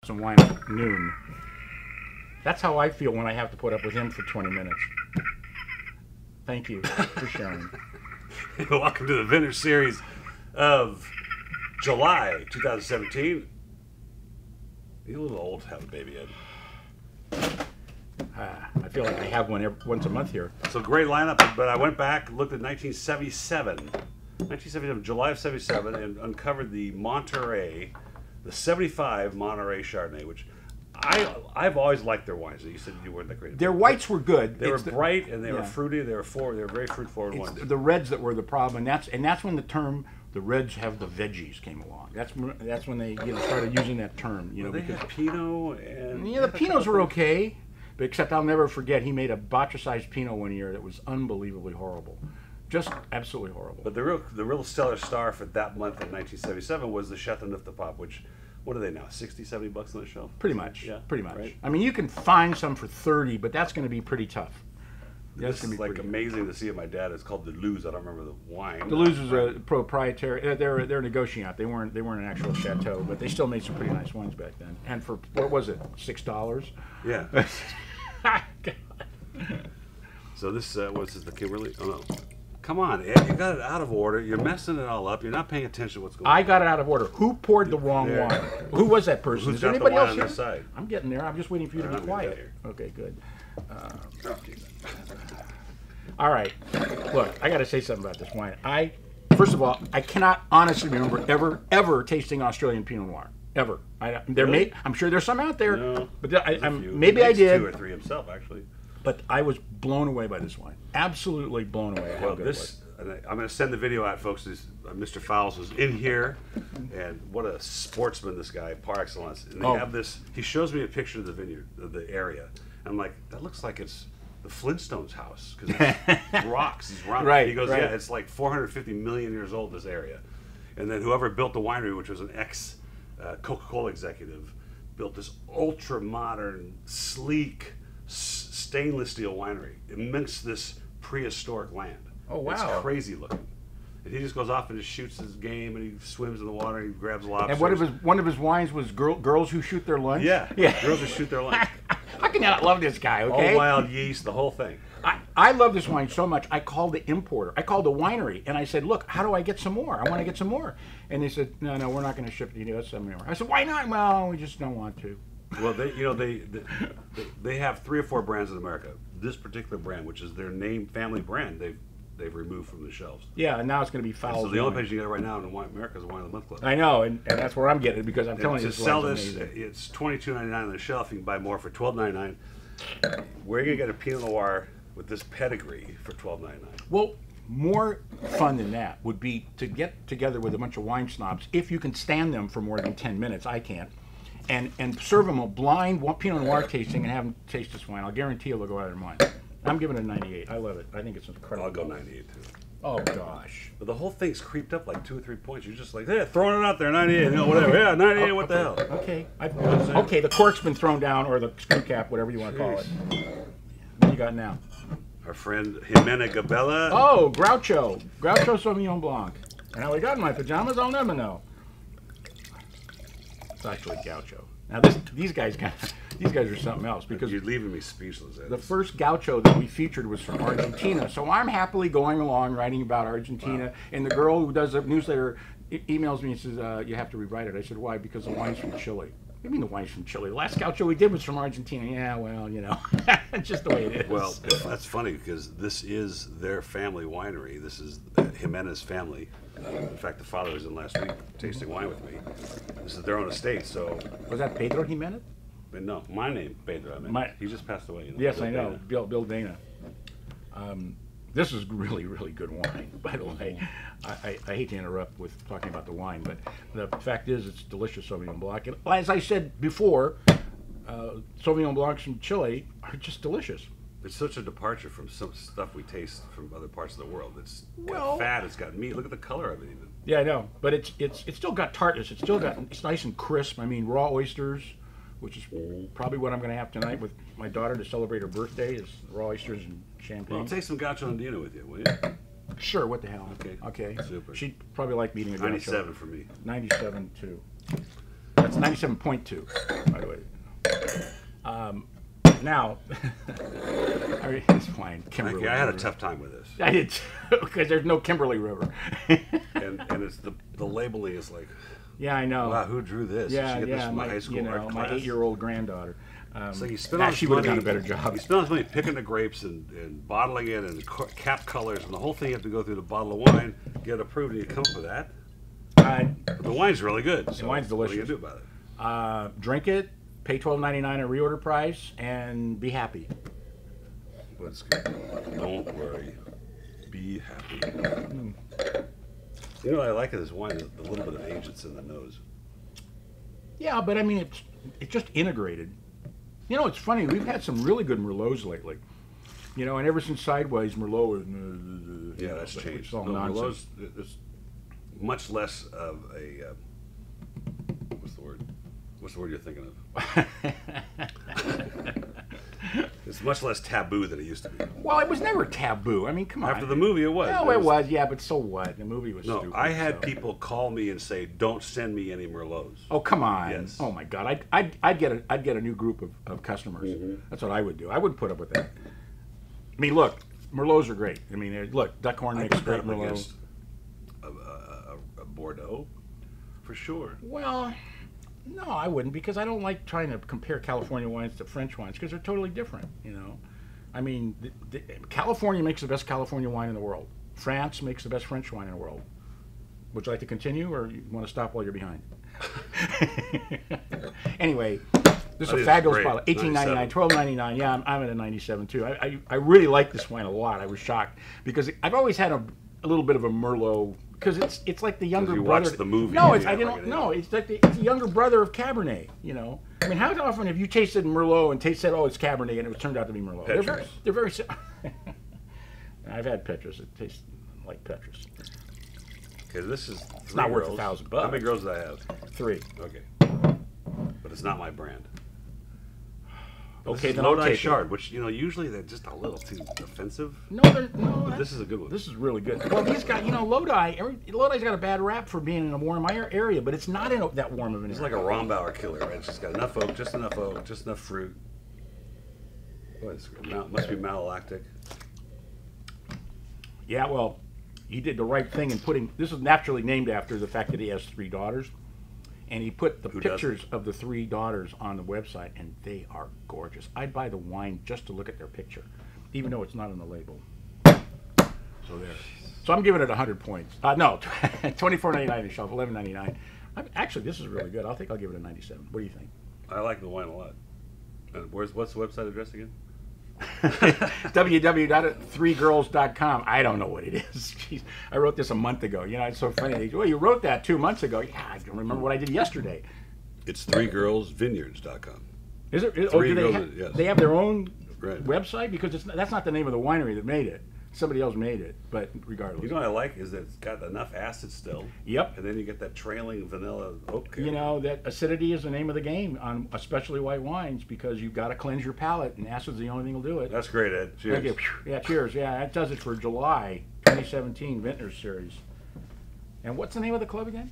some wine at noon. That's how I feel when I have to put up with him for 20 minutes. Thank you for sharing. Welcome to the Vintners Series of July 2017. You're a little old to have a baby, Ed. I feel like I have one once a month here. So great lineup, but I went back, looked at 1977, July of 77, and uncovered the Monterey, the 75 Monterey Chardonnay, which I've always liked their wines. You said you weren't that great. Their whites were good. They were bright and they were fruity. They were very fruit forward ones. The reds that were the problem, and that's when the term "the reds have the veggies" came along. That's when they started using that term. They had Pinot and the Pinots were okay, but except I'll never forget he made a Botrycized Pinot one year that was unbelievably horrible. Just absolutely horrible. But the real stellar star for that month in 1977 was the Châteauneuf de Pape, which, what are they now, 60, 70 bucks on the shelf? Pretty much, yeah, pretty much. Right? I mean, you can find some for 30, but that's going to be pretty tough. This is like amazing to see it. My dad, it's called Deleuze. I don't remember the wine. Deleuze was a proprietary. They're a negociant. They weren't an actual chateau, but they still made some pretty nice wines back then. And for what was it, $6? Yeah. So this what's this, the Kimberly? Oh no. Come on, Ed, you got it out of order. You're messing it all up. You're not paying attention to what's going on. I got it out of order. Who poured the wrong wine? Who was that person? Who's Is there got anybody the wine else on here? this side? I'm getting there. I'm just waiting for you to be quiet. Here. Okay, good. All right. Look, I got to say something about this wine. First of all, I cannot honestly remember ever tasting Australian Pinot Noir. Ever. I'm sure there's some out there, no, but maybe I did. 2 or 3 himself, actually. But I was blown away by this wine. Absolutely blown away. Well, I'm going to send the video out, folks. Mr. Fowles was in here, and what a sportsman this guy, par excellence. And they have this. He shows me a picture of the vineyard, of the area. And I'm like, that looks like it's the Flintstones' house because it's rocks. It's rock. Right. He goes, yeah, it's like 450 million years old, this area. And then whoever built the winery, which was an ex Coca-Cola executive, built this ultra modern, sleek, stainless steel winery amidst this prehistoric land. Oh wow! It's crazy looking. And he just goes off and just shoots his game, and he swims in the water, and he grabs lobsters. And one of his wines was girls who shoot their lunch. Yeah, girls who shoot their lunch. How can you not love this guy? Okay, all wild yeast, the whole thing. I love this wine so much. I called the importer. I called the winery, and I said, "Look, how do I get some more? I want to get some more." And they said, "No, we're not going to ship it to us anymore." I said, "Why not?" Well, we just don't want to. Well, they have 3 or 4 brands in America. This particular brand, which is their family brand, they've removed from the shelves. Yeah, and now it's going to be Fowles. So the only place you get it right now in America is the Wine of the Month Club. I know, and that's where I'm getting it because I'm telling you, to sell this, it's $22.99 on the shelf. You can buy more for $12.99. Where are you going to get a Pinot Noir with this pedigree for $12.99? Well, more fun than that would be to get together with a bunch of wine snobs if you can stand them for more than 10 minutes. I can't. And serve them a blind Pinot Noir tasting and have them taste this wine. I'll guarantee you they'll go out of their mind. I'm giving it a 98. I love it. I think it's incredible. I'll go 98 too. Oh gosh. But the whole thing's creeped up like 2 or 3 points. You're just like, yeah, throwing it out there, 98, whatever. Yeah, 98. What the hell? Okay. Okay. The cork's been thrown down, or the screw cap, whatever you want to call it. What do you got now? Our friend Jimena Gabella. Oh, Gaucho Sauvignon Blanc. And how we got in my pajamas, I'll never know. It's actually Gaucho. Now these guys are something else because you're leaving me speechless. The first Gaucho that we featured was from Argentina, so I'm happily going along writing about Argentina. Wow. And the girl who does the newsletter emails me and says, "You have to rewrite it." I said, "Why?" Because the wine's from Chile. What do you mean the wine's from Chile? The last Gaucho we did was from Argentina. Yeah, well, it's just the way it is. Well, that's funny because this is their family winery. This is Jimena's family. In fact, the father was in last week tasting wine with me. This is their own estate, so... Was that Pedro Jimenez? No, my name, Pedro. He just passed away. Yes, I know. Bill Dana. This is really, really good wine, by the way. I hate to interrupt with talking about the wine, but the fact is it's delicious Sauvignon Blanc. And as I said before, Sauvignon Blancs from Chile are just delicious. It's such a departure from some stuff we taste from other parts of the world. It's got fat, it's got meat. Look at the color of it even. Yeah, I know. But it's still got tartness. It's nice and crisp. I mean, raw oysters, which is probably what I'm going to have tonight with my daughter to celebrate her birthday, is raw oysters and champagne. Well, take some Gaucho Andino with you, will you? Sure, what the hell. Okay. Okay. Super. She'd probably like meeting a Gaucho. 97 for me. 97 too. That's 97.2, by the way. Now, it's fine. Kimberly. I had a tough time with this. I did too, because there's no Kimberly River. and it's the labeling is like. Yeah, I know. Wow, who drew this? Yeah, Did she get this yeah. from My, high school art my class? 8-year-old granddaughter. So you spend all this she would have money, done a better job. You spend all this money picking the grapes and bottling it and cap colors and the whole thing. You have to go through the bottle of wine, get it approved, and you come up with that. But the wine's really good. So the wine's delicious. What are you gonna do about it? Drink it, pay $12.99 at reorder price, and be happy. What's good? Don't worry. Be happy. You know what I like of this wine? The little bit of age that's in the nose. Yeah, but I mean, it's just integrated. You know, it's funny. We've had some really good Merlots lately. You know, and ever since Sideways, Merlot is... Yeah, that's changed. It's all no, nonsense. Merlot's it's much less of a... what's the word? What's the word you're thinking of? It's much less taboo than it used to be. Well, it was never taboo. I mean, come on. After the movie, it was. No, it was, yeah, but so what? The movie was stupid. I had people call me and say, "Don't send me any Merlots." Oh, come on. Yes. Oh, my God. I'd get a new group of customers. Mm-hmm. That's what I would do. I wouldn't put up with that. I mean, look, Merlots are great. I mean, look, Duckhorn makes put that great up Merlot. against a Bordeaux, for sure. Well, no, I wouldn't, because I don't like trying to compare California wines to French wines, because they're totally different, you know. I mean, California makes the best California wine in the world. France makes the best French wine in the world. Would you like to continue, or you want to stop while you're behind? Anyway, this is a fabulous bottle. $18.99, $12.99. Yeah, I'm at a 97 too. I really like this wine a lot. I was shocked because I've always had a little bit of a Merlot, because it's like the younger brother. Watched the movie. No, it's like it's the younger brother of Cabernet. You know, I mean, how often have you tasted Merlot and said, "Oh, it's Cabernet," and it turned out to be Merlot? They're very. I've had Petrus. It tastes like Petrus. Okay, this is It's not worth $1,000. How many girls do I have? 3. Okay, but it's not my brand. Okay, this then is I'll Lodi take Chard, which usually they're just a little too offensive. No, This is a good one. This is really good. Well, these got Lodi's got a bad rap for being in a warm area, but it's not in that warm of an area. It's like a Rombauer killer, right? It's just got enough oak, just enough fruit. Must be malolactic. Yeah, well, he did the right thing in putting. This is naturally named after the fact that he has 3 daughters. And he put the pictures of the 3 daughters on the website, and they are gorgeous. I'd buy the wine just to look at their picture, even though it's not on the label. So there. So I'm giving it 100 points. No, $24.99 in shelf, $11.99. Actually, this is really good. I'll give it a 97. What do you think? I like the wine a lot. What's the website address again? www.3girls.com. I don't know what it is. Jeez, I wrote this a month ago. You know, it's so funny. They go, well, you wrote that 2 months ago. Yeah, I don't remember what I did yesterday. It's 3girlsvineyards.com. Is it? Yes. They have their own Right. website? Because that's not the name of the winery that made it. Somebody else made it, but regardless. You know what I like is that it's got enough acid still. Yep. And then you get that trailing vanilla oak. You know, that acidity is the name of the game on especially white wines, because you've got to cleanse your palate, and acid's the only thing that'll do it. That's great, Ed. Cheers. Okay. Yeah, cheers. Yeah, that does it for July 2017 Vintners Series. And what's the name of the club again?